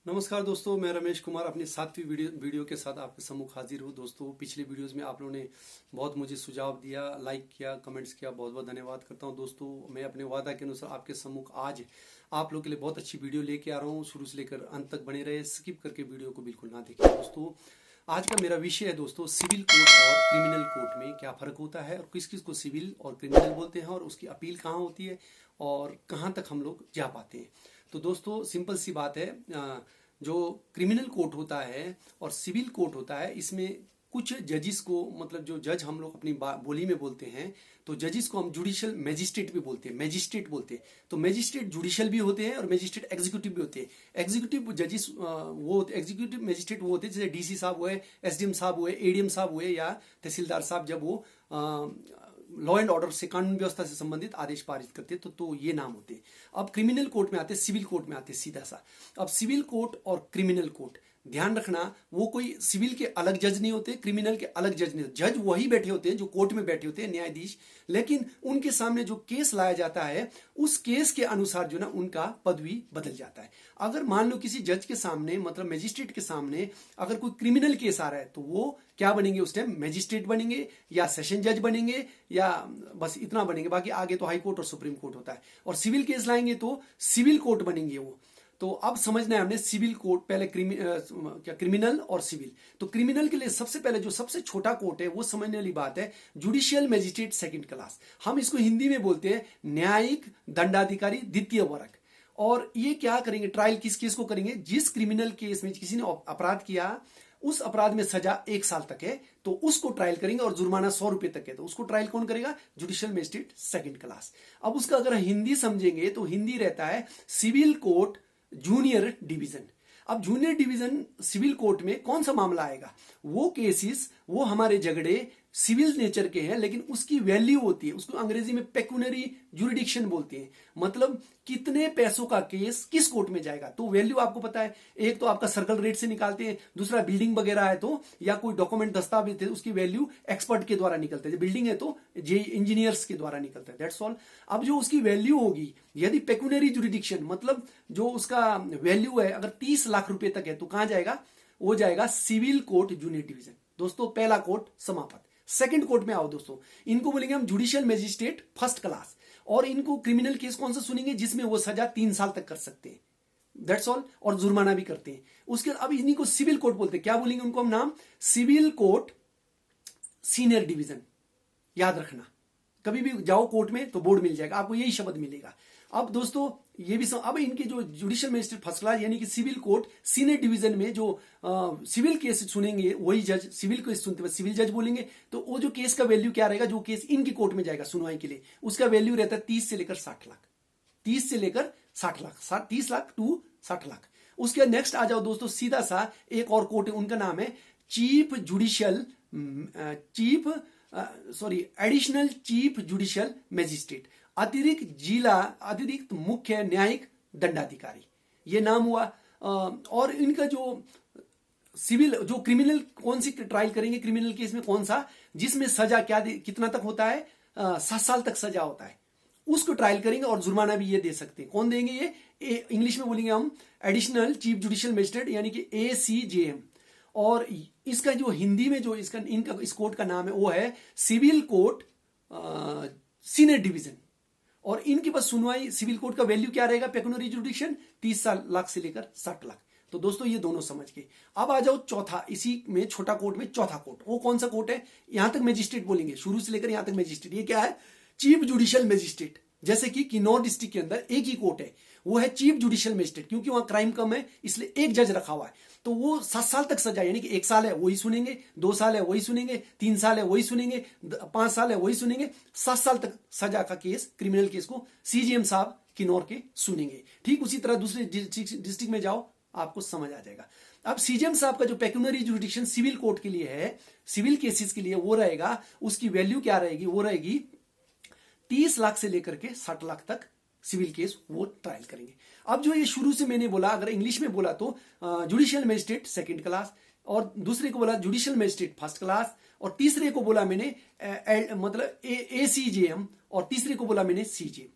नमस्कार दोस्तों, मैं रमेश कुमार अपनी 7वीं वीडियो के साथ आपके सम्मुख हाजिर हूँ। दोस्तों, पिछले वीडियोस में आप लोगों ने बहुत मुझे सुझाव दिया, लाइक किया, कमेंट्स किया, बहुत बहुत धन्यवाद करता हूँ। दोस्तों, मैं अपने वादा के अनुसार आपके सम्मुख आज आप लोगों के लिए बहुत अच्छी वीडियो लेके आ रहा हूँ। शुरू से लेकर अंत तक बने रहे, स्किप करके वीडियो को बिल्कुल ना देखें। दोस्तों, आज का मेरा विषय है दोस्तों, सिविल कोर्ट और क्रिमिनल कोर्ट में क्या फर्क होता है और किस किस को सिविल और क्रिमिनल बोलते हैं और उसकी अपील कहाँ होती है और कहाँ तक हम लोग जा पाते हैं। तो दोस्तों, सिंपल सी बात है, जो क्रिमिनल कोर्ट होता है और सिविल कोर्ट होता है, इसमें कुछ जजिस को, मतलब जो जज हम लोग अपनी बोली में बोलते हैं, तो जजिस को हम जुडिशियल मैजिस्ट्रेट भी बोलते हैं, मैजिस्ट्रेट बोलते हैं। तो मैजिस्ट्रेट जुडिशियल भी होते हैं और मैजिस्ट्रेट एग्जीक्यूटिव भी होते हैं। एग्जीक्यूटिव जजिस वो एग्जीक्यूटिव मैजिस्ट्रेट वो होते हैं जैसे डीसी साहब हुए, एसडीएम साहब हुए, एडीएम साहब हुए या तहसीलदार साहब, जब वो लॉ एंड ऑर्डर से, कानून व्यवस्था से संबंधित आदेश पारित करते हैं तो ये नाम होते हैं। अब क्रिमिनल कोर्ट में आते हैं, सिविल कोर्ट में आते हैं सीधा सा। अब सिविल कोर्ट और क्रिमिनल कोर्ट, ध्यान रखना, वो कोई सिविल के अलग जज नहीं होते, क्रिमिनल के अलग जज नहीं होते। जज वही बैठे होते हैं जो कोर्ट में बैठे होते हैं, न्यायाधीश, लेकिन उनके सामने जो केस लाया जाता है उस केस के अनुसार जो ना उनका पदवी बदल जाता है। अगर मान लो किसी जज के सामने, मतलब मजिस्ट्रेट के सामने अगर कोई क्रिमिनल केस आ रहा है तो वो क्या बनेंगे उस टाइम? मजिस्ट्रेट बनेंगे या सेशन जज बनेंगे या बस इतना बनेंगे। बाकी आगे तो हाई कोर्ट और सुप्रीम कोर्ट होता है। और सिविल केस लाएंगे तो सिविल कोर्ट बनेंगे वो। तो अब समझना है हमने सिविल कोर्ट, पहले क्रिमिनल और सिविल। तो क्रिमिनल के लिए सबसे पहले जो सबसे छोटा कोर्ट है वो समझने वाली बात है, जुडिशियल मैजिस्ट्रेट सेकंड क्लास। हम इसको हिंदी में बोलते हैं न्यायिक दंडाधिकारी द्वितीय वर्ग। और ये क्या करेंगे? ट्रायल किस केस को करेंगे? जिस क्रिमिनल केस में किसी ने अपराध किया, उस अपराध में सजा 1 साल तक है तो उसको ट्रायल करेंगे और जुर्माना 100 रुपए तक है, तो उसको ट्रायल कौन करेगा? Judicial magistrate second class. अब उसका अगर हिंदी समझेंगे तो हिंदी रहता है सिविल कोर्ट जूनियर डिवीजन। अब जूनियर डिवीजन सिविल कोर्ट में कौन सा मामला आएगा? वो केसेस, वो हमारे झगड़े सिविल नेचर के हैं लेकिन उसकी वैल्यू होती है, उसको अंग्रेजी में पेक्यूनरी जुरिडिक्शन बोलते हैं। मतलब कितने पैसों का केस किस कोर्ट में जाएगा, तो वैल्यू आपको पता है। एक तो आपका सर्कल रेट से निकालते हैं, दूसरा बिल्डिंग वगैरह है तो, या कोई डॉक्यूमेंट दस्तावेज है उसकी वैल्यू एक्सपर्ट के द्वारा निकलते हैं। बिल्डिंग है तो जे इंजीनियर्स के द्वारा निकलता है, दैट्स ऑल। अब जो उसकी वैल्यू होगी, यदि पेक्यूनरी जुरिडिक्शन मतलब जो उसका वैल्यू है अगर 30 लाख रुपए तक है तो कहां जाएगा? वो जाएगा सिविल कोर्ट जूनियर डिवीजन। दोस्तों, पहला कोर्ट समाप्त। सेकंड कोर्ट में आओ दोस्तों, इनको बोलेंगे हम जुडिशियल मैजिस्ट्रेट फर्स्ट क्लास। और इनको क्रिमिनल केस कौन सा सुनेंगे? जिसमें वो सजा 3 साल तक कर सकते हैं, दैट्स ऑल, और जुर्माना भी करते हैं उसके। अब इन्हीं को सिविल कोर्ट बोलते हैं। क्या बोलेंगे उनको हम नाम? Civil court senior division. याद रखना, कभी भी जाओ कोर्ट में तो बोर्ड मिल जाएगा आपको, यही शब्द मिलेगा। अब दोस्तों ये भी अब इनके जो जुडिशियल मैजिस्ट्रेट फर्स्ट क्लास यानी कि सिविल कोर्ट सीनियर डिवीजन में जो सिविल केस सुनेंगे, वही जज सिविल केस सुनते हुए सिविल जज बोलेंगे। तो वो जो केस का वैल्यू क्या रहेगा? जो केस इनकी कोर्ट में जाएगा सुनवाई के लिए, उसका वैल्यू रहता है 30 से लेकर 60 लाख। 30 से लेकर 60 लाख, 30 लाख टू 60 लाख। उसके नेक्स्ट आ जाओ दोस्तों, सीधा सा एक और कोर्ट है, उनका नाम है chief judicial additional chief judicial magistrate, अतिरिक्त मुख्य न्यायिक दंडाधिकारी, ये नाम हुआ। और इनका जो सिविल, जो क्रिमिनल कौन सी ट्रायल करेंगे क्रिमिनल केस में? कौन सा? जिसमें सजा कितना तक होता है? 7 साल तक सजा होता है, उसको ट्रायल करेंगे और जुर्माना भी ये दे सकते हैं। कौन देंगे ये? इंग्लिश में बोलेंगे हम एडिशनल चीफ जुडिशियल मैजिस्ट्रेट यानी कि ACJM। और इसका जो हिंदी में जो इनका इस कोर्ट का नाम है वो है सिविल कोर्ट सीनियर डिवीजन। और इनकी बस सुनवाई, सिविल कोर्ट का वैल्यू क्या रहेगा? पेक्यूनरी जुडिक्शन 30 लाख से लेकर 60 लाख। तो दोस्तों ये दोनों समझ के अब आ जाओ चौथा, इसी में छोटा कोर्ट में चौथा कोर्ट। वो कौन सा कोर्ट है? यहां तक मैजिस्ट्रेट बोलेंगे, शुरू से लेकर यहां तक मैजिस्ट्रेट। ये क्या है? Chief judicial magistrate. जैसे कि किन्नौर डिस्ट्रिक्ट के अंदर एक ही कोर्ट है, वो है चीफ जुडिशियल मैजिस्ट्रेट, क्योंकि वहां क्राइम कम है इसलिए एक जज रखा हुआ है। तो वो 7 साल तक सजा, यानी कि 1 साल है वही सुनेंगे, 2 साल है वही सुनेंगे, 3 साल है वही सुनेंगे, 5 साल है वही सुनेंगे, 7 साल तक सजा का केस, क्रिमिनल केस को CJM साहब किन्नौर के सुनेंगे। ठीक उसी तरह दूसरे डिस्ट्रिक्ट में जाओ, आपको समझ आ जाएगा। अब CJM साहब का जो पेक्यूनरी जुरिडिक्शन सिविल कोर्ट के लिए है, सिविल केसेस के लिए, वो रहेगा, उसकी वैल्यू क्या रहेगी? वो रहेगी 30 लाख से लेकर के 60 लाख तक सिविल केस वो ट्रायल करेंगे। अब जो ये शुरू से मैंने बोला, अगर इंग्लिश में बोला तो जुडिशियल मैजिस्ट्रेट सेकंड क्लास, और दूसरे को बोला जुडिशियल मैजिस्ट्रेट फर्स्ट क्लास, और तीसरे को बोला मैंने मतलब ACJM, और तीसरे को बोला मैंने CJM।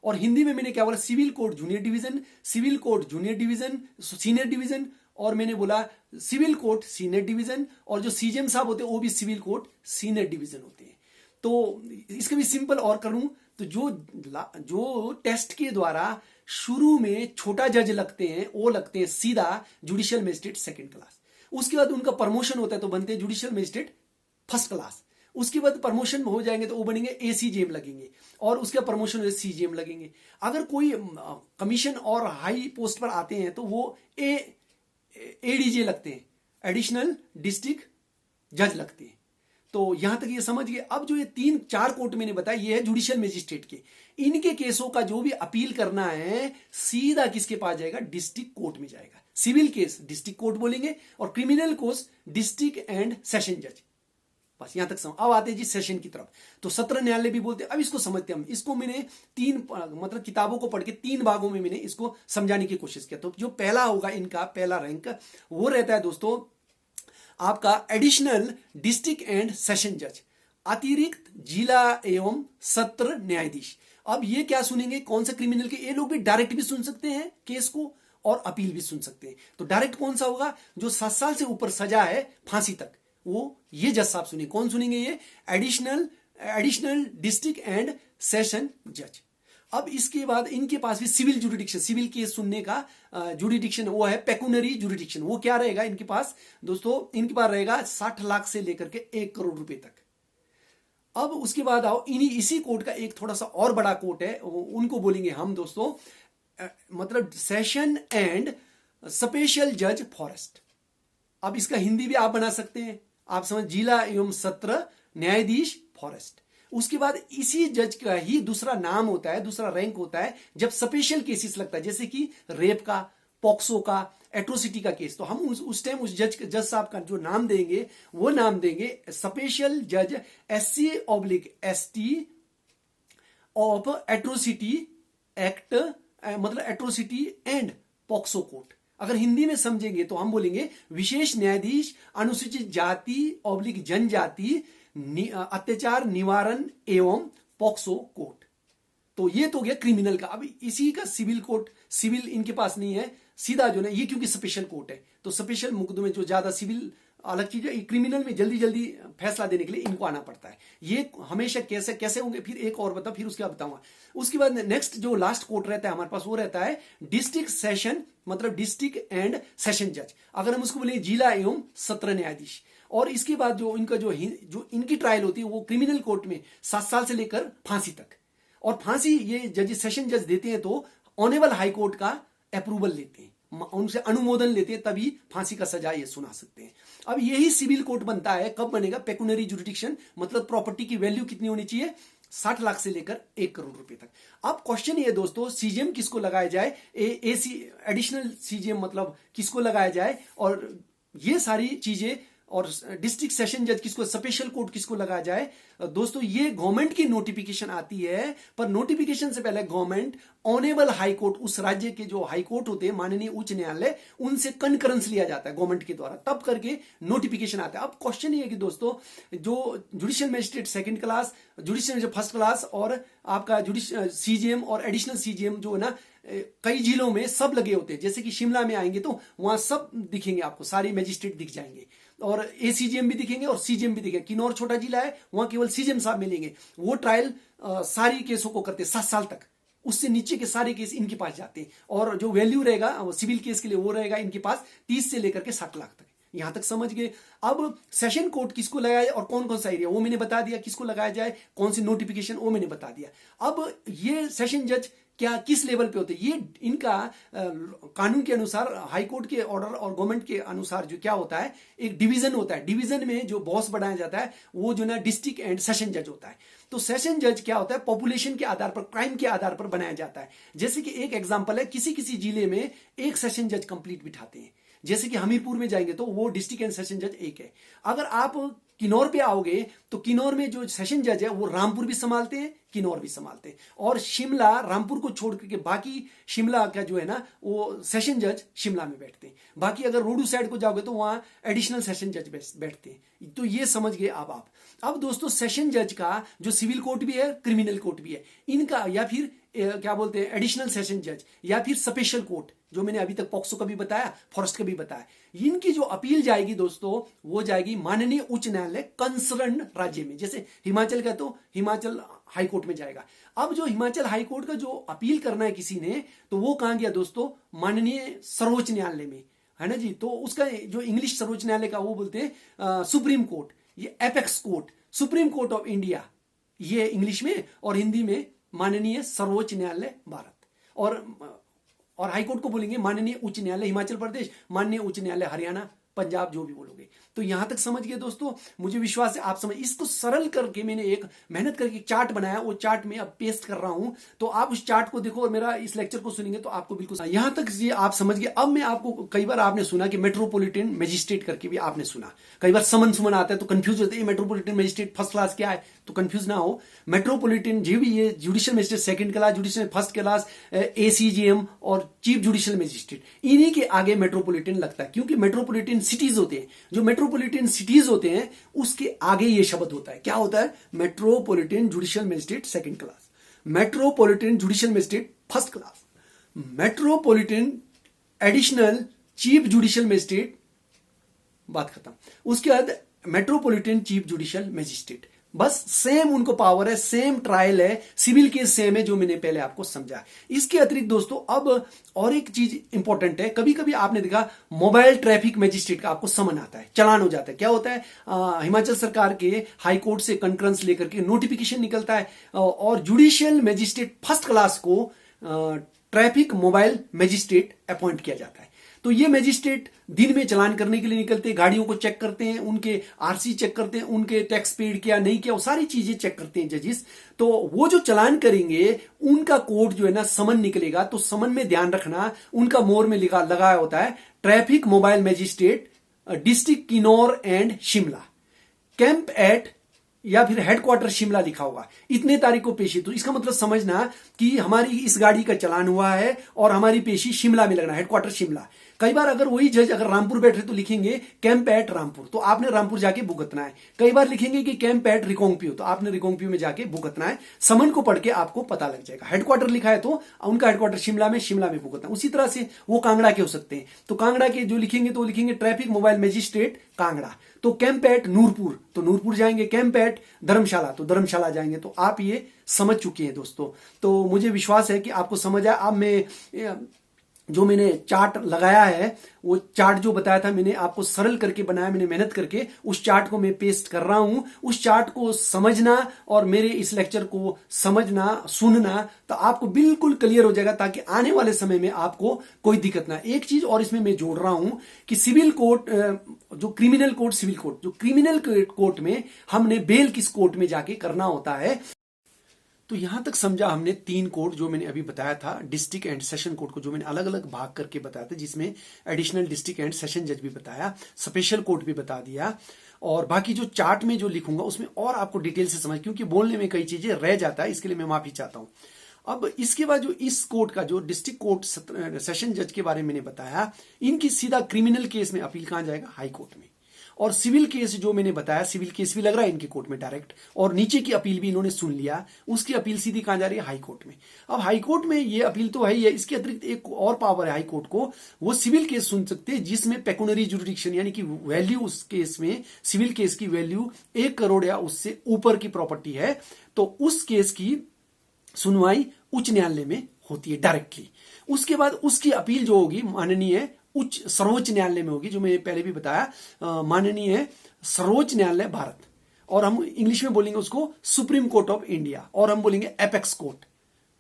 और हिंदी में मैंने क्या बोला, civil court junior division, civil court junior division, senior division, और मैंने बोला सिविल कोर्ट सीनियर डिवीजन, और जो सीजेएम साहब होते हैं वो भी सिविल कोर्ट सीनियर डिवीजन होते हैं। तो इसके भी सिंपल और करूं तो जो टेस्ट के द्वारा शुरू में छोटा जज लगते हैं वो लगते हैं सीधा जुडिशियल मजिस्ट्रेट सेकंड क्लास। उसके बाद उनका प्रमोशन होता है तो बनते हैं जुडिशियल मजिस्ट्रेट फर्स्ट क्लास। उसके बाद प्रमोशन हो जाएंगे तो वो बनेंगे एसीजेएम लगेंगे, और उसके प्रमोशन हो सीजेएम लगेंगे। अगर कोई कमीशन और हाई पोस्ट पर आते हैं तो वो एडीजे लगते हैं, एडिशनल डिस्ट्रिक्ट जज लगते हैं। तो यहां तक ये समझ गए। अब जो ये 3-4 कोर्ट मैंने बताया ये है जुडिशियल मजिस्ट्रेट के। इनके केसों का जो भी अपील करना है सीधा किसके पास जाएगा, डिस्ट्रिक्ट कोर्ट में जाएगा। सिविल केस डिस्ट्रिक्ट कोर्ट बोलेंगे और criminal case district and session जज। बस यहां तक समझ। अब आते हैं जी सेशन की तरफ, तो सत्र न्यायालय भी बोलते हैं। अब इसको समझते हैं हम। इसको मैंने मतलब किताबों को पढ़ के 3 भागों में मैंने इसको समझाने की कोशिश किया। तो जो पहला होगा इनका पहला रैंक वो रहता है दोस्तों आपका एडिशनल डिस्ट्रिक्ट एंड सेशन जज, अतिरिक्त जिला एवं सत्र न्यायाधीश। अब ये क्या सुनेंगे, कौन सा क्रिमिनल के, ये लोग भी डायरेक्ट भी सुन सकते हैं केस को और अपील भी सुन सकते हैं। तो डायरेक्ट कौन सा होगा, जो 7 साल से ऊपर सजा है फांसी तक, वो ये जज साहब सुनेंगे। कौन सुनेंगे, ये एडिशनल डिस्ट्रिक्ट एंड सेशन जज। अब इसके बाद इनके पास भी सिविल जुरिडिक्शन, सिविल केस सुनने का जुरिडिक्शन वो है पेकुनरी जुरिडिक्शन। वो क्या रहेगा इनके पास दोस्तों, इनके पास रहेगा 60 लाख से लेकर के 1 करोड़ रुपए तक। अब उसके बाद आओ इसी कोर्ट का एक थोड़ा सा और बड़ा कोर्ट है, उनको बोलेंगे हम दोस्तों मतलब सेशन एंड स्पेशल जज फॉरेस्ट। अब इसका हिंदी भी आप बना सकते हैं, आप समझ, जिला एवं सत्र न्यायाधीश फॉरेस्ट। उसके बाद इसी जज का ही दूसरा नाम होता है, दूसरा रैंक होता है जब स्पेशल केसेस लगता है, जैसे कि रेप का, पॉक्सो का, एट्रोसिटी का केस। तो हम उस टाइम उस जज साहब का जो नाम देंगे वो नाम देंगे स्पेशल जज SC/ST ऑफ एट्रोसिटी एक्ट, मतलब एट्रोसिटी एंड पॉक्सो कोर्ट। अगर हिंदी में समझेंगे तो हम बोलेंगे विशेष न्यायाधीश अनुसूचित जाति/ जनजाति अत्याचार निवारण एवं पॉक्सो कोर्ट। तो ये तो गया क्रिमिनल का। अब इसी का सिविल कोर्ट, सिविल इनके पास नहीं है, सीधा जो ना ये क्योंकि स्पेशल कोर्ट है तो स्पेशल मुकदमे जो ज्यादा सिविल अलग चीज है, क्रिमिनल में जल्दी जल्दी फैसला देने के लिए इनको आना पड़ता है। ये हमेशा कैसे कैसे होंगे फिर एक और बता, फिर उसके बाद बताऊंगा। उसके बाद नेक्स्ट जो लास्ट कोर्ट रहता है हमारे पास वो रहता है डिस्ट्रिक्ट सेशन, मतलब डिस्ट्रिक्ट एंड सेशन जज। अगर हम उसको बोले जिला एवं सत्र न्यायाधीश। और इसके बाद जो इनका जो इनकी ट्रायल होती है वो क्रिमिनल कोर्ट में 7 साल से लेकर फांसी तक। और फांसी ये जज सेशन जज देते हैं तो ऑनेबल हाई कोर्ट का अप्रूवल लेते हैं, उनसे अनुमोदन लेते हैं, तभी फांसी का सजा ये सुना सकते हैं। अब यही सिविल कोर्ट बनता है, कब बनेगा, पेकुनरी जुरिडिक्शन, मतलब प्रॉपर्टी की वैल्यू कितनी होनी चाहिए, 60 लाख से लेकर 1 करोड़ रुपए तक। अब क्वेश्चन ये दोस्तों, सीजीएम किसको लगाया जाए, एडिशनल सीजीएम मतलब किसको लगाया जाए, और ये सारी चीजें, और डिस्ट्रिक्ट सेशन जज किसको, स्पेशल कोर्ट किसको लगाया जाए। दोस्तों ये गवर्नमेंट की नोटिफिकेशन आती है, पर नोटिफिकेशन से पहले गवर्नमेंट ऑनेबल हाई कोर्ट, उस राज्य के जो हाई कोर्ट होते हैं, माननीय उच्च न्यायालय, उनसे कंकरेंस लिया जाता है गवर्नमेंट के द्वारा, तब करके नोटिफिकेशन आता है। अब क्वेश्चन ये है कि दोस्तों जो judicial magistrate second class, judicial magistrate first class, और आपका जुडिशियल सीजीएम और एडिशनल सीजीएम जो है ना, कई जिलों में सब लगे होते हैं। जैसे कि शिमला में आएंगे तो वहां सब दिखेंगे आपको, सारे मजिस्ट्रेट दिख जाएंगे, और एसीजीएम भी दिखेंगे और सीजीएम भी दिखेंगे। किन्नौर छोटा जिला है, वहां केवल सीजीएम साहब मिलेंगे। वो ट्रायल सारी केसों को करते 7 साल तक, उससे नीचे के सारे केस इनके पास जाते हैं। और जो वैल्यू रहेगा सिविल केस के लिए वो रहेगा इनके पास 30 से लेकर के 60 लाख तक। यहां तक समझ गए। अब सेशन कोर्ट किसको लगाया जाए और कौन कौन सा एरिया, वो मैंने बता दिया, किसको लगाया जाए, कौन सी नोटिफिकेशन, वो मैंने बता दिया। अब ये सेशन जज क्या किस लेवल पे होते हैं, ये इनका कानून के अनुसार, हाई कोर्ट के ऑर्डर और गवर्नमेंट के अनुसार जो क्या होता है, एक डिवीजन होता है। डिवीजन में जो बॉस बनाया जाता है वो जो ना डिस्ट्रिक्ट एंड सेशन जज होता है। तो सेशन जज क्या होता है, पॉपुलेशन के आधार पर, क्राइम के आधार पर बनाया जाता है। जैसे कि एक एग्जांपल है, किसी किसी जिले में एक सेशन जज कंप्लीट बिठाते हैं। जैसे कि हमीरपुर में जाएंगे तो वो डिस्ट्रिक्ट एंड सेशन जज एक है। अगर आप किन्नौर पे आओगे तो किन्नौर में जो सेशन जज है वो रामपुर भी संभालते हैं, किन्नौर भी संभालते हैं। और शिमला, रामपुर को छोड़ करके बाकी शिमला का जो है ना वो सेशन जज शिमला में बैठते हैं। बाकी अगर रोडू साइड को जाओगे तो वहां एडिशनल सेशन जज बैठते हैं। तो ये समझ गए अब दोस्तों सेशन जज का जो सिविल कोर्ट भी है, क्रिमिनल कोर्ट भी है, इनका या फिर क्या बोलते हैं एडिशनल सेशन जज या फिर स्पेशल कोर्ट, जो मैंने अभी तक पॉक्सो का भी बताया, फॉरेस्ट का भी बताया, इनकी जो अपील जाएगी दोस्तों वो जाएगी माननीय उच्च न्यायालय कंसर्न राज्य में। जैसे हिमाचल का तो हिमाचल हाई कोर्ट में जाएगा। अब जो हिमाचल हाई कोर्ट का जो अपील करना है किसी ने, तो वो कहां गया दोस्तों, माननीय सर्वोच्च न्यायालय में, है ना जी। तो उसका जो इंग्लिश सर्वोच्च न्यायालय का वो बोलते हैं सुप्रीम कोर्ट, ये apex court, supreme court of India, ये इंग्लिश में, और हिंदी में माननीय सर्वोच्च न्यायालय भारत। और हाईकोर्ट को बोलेंगे माननीय उच्च न्यायालय हिमाचल प्रदेश, माननीय उच्च न्यायालय हरियाणा, पंजाब, जो भी बोलोगे। तो यहां तक समझ गए दोस्तों, मुझे विश्वास है आप समझ। इसको सरल करके मैंने एक मेहनत करके चार्ट बनाया, वो चार्ट में अब पेस्ट कर रहा हूं, तो आप उस चार्ट को देखो और मेरा इस लेक्चर को सुनेंगे तो आपको बिल्कुल यहां तक ये आप समझ गए। अब मैं आपको, कई बार आपने सुना कि मेट्रोपॉलिटन मजिस्ट्रेट करके भी आपने सुना, कई बार समन सुमन आता है तो कंफ्यूज होते हैं, मेट्रोपॉलिटन मजिस्ट्रेट फर्स्ट क्लास क्या है, तो कंफ्यूज ना हो। मेट्रोपॉलिटन जो भी ये judicial magistrate second class, judicial first class, ACGM और चीफ जुडिशियल मजिस्ट्रेट, इन्हीं के आगे मेट्रोपॉलिटन लगता है, क्योंकि मेट्रोपॉलिटन सिटीज होते हैं, जो मेट्रोपॉलिटन सिटीज होते हैं उसके आगे ये शब्द होता है। क्या होता है, metropolitan judicial magistrate second class, metropolitan judicial magistrate first class, metropolitan additional chief judicial magistrate, बात खत्म। उसके बाद मेट्रोपॉलिटन चीफ जुडिशियल मजिस्ट्रेट, बस सेम उनको पावर है, सेम ट्रायल है, सिविल केस सेम है, जो मैंने पहले आपको समझा। इसके अतिरिक्त दोस्तों अब और एक चीज इंपॉर्टेंट है, कभी कभी आपने देखा मोबाइल ट्रैफिक मजिस्ट्रेट का आपको समन आता है, चालान हो जाता है। क्या होता है, हिमाचल सरकार के हाई कोर्ट से कंकरेंस लेकर के नोटिफिकेशन निकलता है और जुडिशियल मजिस्ट्रेट फर्स्ट क्लास को ट्रैफिक मोबाइल मजिस्ट्रेट अपॉइंट किया जाता है। तो ये मजिस्ट्रेट दिन में चलान करने के लिए निकलते हैं, गाड़ियों को चेक करते हैं, उनके आरसी चेक करते हैं, उनके टैक्स पेड किया नहीं किया, वो सारी चीजें चेक करते हैं जजिस। तो वो जो चलान करेंगे उनका कोड जो है ना, समन निकलेगा, तो समन में ध्यान रखना, उनका मोर में लगाया होता है traffic mobile magistrate district Kinnaur and Shimla, camp at या फिर हेडक्वार्टर शिमला लिखा होगा, इतने तारीख को पेशी। तो इसका मतलब समझना कि हमारी इस गाड़ी का चलान हुआ है और हमारी पेशी शिमला में लगना, हेडक्वार्टर शिमला। कई बार अगर वही जज अगर रामपुर बैठे तो लिखेंगे कैंप एट रामपुर, तो आपने रामपुर जाके भुगतना है। कई बार लिखेंगे कि कैंप एट रिकोंगपियो, तो आपने रिकोंगपियो में जाके भुगतना है। समन को पढ़ के आपको पता लग जाएगा। हेडक्वार्टर लिखा है तो उनका हेडक्वार्टर शिमला में भुगतना है। उसी तरह से वो कांगड़ा के हो सकते हैं, तो कांगड़ा के जो लिखेंगे तो लिखेंगे ट्रैफिक मोबाइल मजिस्ट्रेट कांगड़ा। तो कैंप एट नूरपुर, तो नूरपुर जाएंगे। कैंप एट धर्मशाला, तो धर्मशाला जाएंगे। तो आप ये समझ चुके हैं दोस्तों। तो मुझे विश्वास है कि आपको समझ आया। अब मैं जो मैंने चार्ट लगाया है, वो चार्ट जो बताया था मैंने आपको सरल करके बनाया, मैंने मेहनत करके उस चार्ट को मैं पेस्ट कर रहा हूं। उस चार्ट को समझना और मेरे इस लेक्चर को समझना, सुनना, तो आपको बिल्कुल क्लियर हो जाएगा, ताकि आने वाले समय में आपको कोई दिक्कत ना। एक चीज और इसमें मैं जोड़ रहा हूं कि सिविल कोर्ट, जो क्रिमिनल कोर्ट, सिविल कोर्ट, जो क्रिमिनल कोर्ट में हमने बेल किस कोर्ट में जाके करना होता है। तो यहां तक समझा हमने 3 कोर्ट जो मैंने अभी बताया था, डिस्ट्रिक्ट एंड सेशन कोर्ट को, जो मैंने अलग अलग भाग करके बताया था, जिसमें एडिशनल डिस्ट्रिक्ट एंड सेशन जज भी बताया, स्पेशल कोर्ट भी बता दिया, और बाकी जो चार्ट में जो लिखूंगा उसमें और आपको डिटेल से समझ, क्योंकि बोलने में कई चीजें रह जाता है, इसके लिए मैं माफी चाहता हूं। अब इसके बाद जो इस कोर्ट का, जो डिस्ट्रिक्ट कोर्ट सेशन जज के बारे में मैंने बताया, इनकी सीधा क्रिमिनल केस में अपील कहां जाएगा, हाई कोर्ट में। और सिविल केस जो मैंने बताया, सिविल केस भी लग रहा है इनके कोर्ट में डायरेक्ट, और नीचे की अपील भी इन्होंने सुन लिया, उसकी अपील सीधी कहां जा रही है, हाई कोर्ट में। अब हाई कोर्ट में ये अपील तो है ही है, इसके अतिरिक्त एक और पावर है हाई कोर्ट को, वो सिविल केस सुन सकते हैं जिसमें पेकुनरी जुरिडिक्शन, यानी कि वैल्यू, उस केस में सिविल केस की वैल्यू 1 करोड़ या उससे ऊपर की प्रॉपर्टी है, तो उस केस की सुनवाई उच्च न्यायालय में होती है डायरेक्टली। उसके बाद उसकी अपील जो होगी माननीय सर्वोच्च न्यायालय में होगी, जो मैंने पहले भी बताया, माननीय सर्वोच्च न्यायालय भारत, और हम इंग्लिश में बोलेंगे उसको सुप्रीम कोर्ट ऑफ इंडिया, और हम बोलेंगे apex court,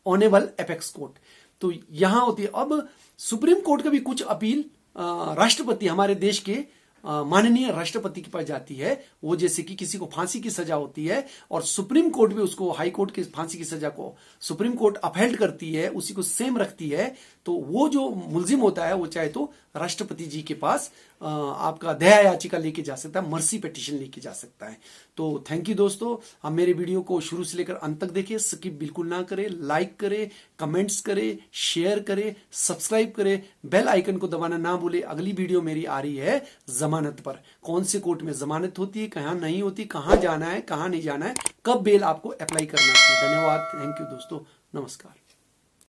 honourable apex court. तो यहां होती है। अब सुप्रीम कोर्ट का भी कुछ अपील राष्ट्रपति, हमारे देश के माननीय राष्ट्रपति के पास जाती है, वो जैसे कि किसी को फांसी की सजा होती है और सुप्रीम कोर्ट भी उसको, हाई कोर्ट की फांसी की सजा को सुप्रीम कोर्ट अपहेल्ड करती है, उसी को सेम रखती है, तो वो जो मुलजिम होता है वो चाहे तो राष्ट्रपति जी के पास आपका दया याचिका लेके जा सकता है, मर्सी पिटीशन लेके जा सकता है। तो थैंक यू दोस्तों, आप मेरे वीडियो को शुरू से लेकर अंत तक देखिए, स्किप बिल्कुल ना करें, लाइक करें, कमेंट्स करें, शेयर करें, सब्सक्राइब करें, बेल आइकन को दबाना ना भूले। अगली वीडियो मेरी आ रही है जमानत पर, कौन से कोर्ट में जमानत होती है, कहां नहीं होती, कहां जाना है, कहां नहीं जाना है, कब बेल आपको अप्लाई करना चाहिए। धन्यवाद, थैंक यू दोस्तों, नमस्कार।